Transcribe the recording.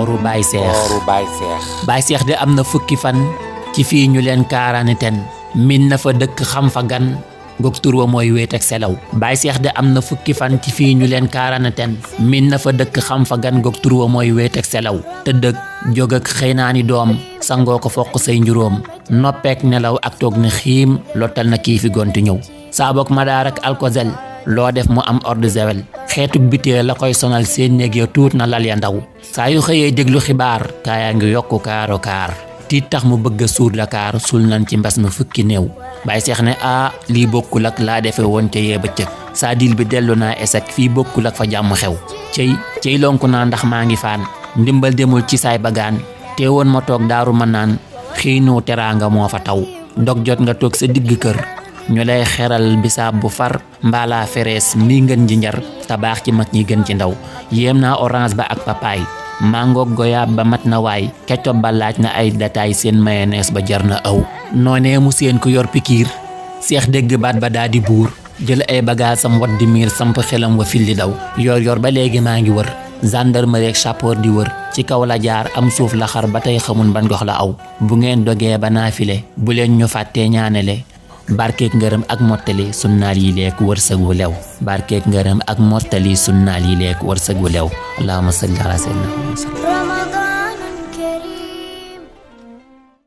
kooru Baay Seex Baay Seex de am na fukki fan ci fii ñu leen quarantaine min na fa dëkk xam fa gan gog tur wa mooy wéet ak selaw Baay Seex de am na fukki fan ci fii ñu leen quarantaine min na fa dëkk xam fa gan gog tur wa mooy wéet ak selaw tëdd ak jóg ak xëy naa ni doom sangoo ko foq say njuróom noppeek nelaw ak toog ni xiim lottal na kii fi gonti ñëw saabook madaar ak alkozel loo def mu am eau de javel xeetu bitee la koy sonal seen néeg ya tuut na lal ya ndaw saa yu xëyee déglu xibaar kaayaa ngi yokku kaaro kaar tiit tax mu bëgg a suur Dakar sul nan ci mbas mi fukki néew Baay Seex ne lii bokkul ak laa defe woon ca yee bëccëg saa dil bi dellu naa esek fii bokkul ak fa jàmm xew cey lonku naa ndax maa ngi faan ndimbal demul ci saay bagaan te woon ma toog daaru ma naan xiinu teraanga moo fa taw dog jot nga toog sa digg kër ñu lay xeral bisaab bu far mbaalaa ferees mi ngën ji njar tabaax ci mag ñi gën ci ndaw yéem naa orange ba ak papaay mangoog goyaab ba mat na waay ketchup ba laaj na ay dataay seen mayonnaise ba jar na aw noonee mu seen ku yor pikiir Seex dégg baat ba daa di buur jël ay bagaasam wat di miir samp xelam wa filli daw yor ba léegi maa ngi wër gendarmerie ak sapeur di wër ci kaw la jaar am suuf la xar ba tey xamul ban gox la aw bu ngeen dogee ba naafile bu leen ñu fàttee ñaanele barkeek ngërëm ak mottali sunnaal yi leek wërsëg wu lew barkeek ngërëm ak mottali sunnaal yi leek wërsëg wu lew allahumma salli ala sayyidina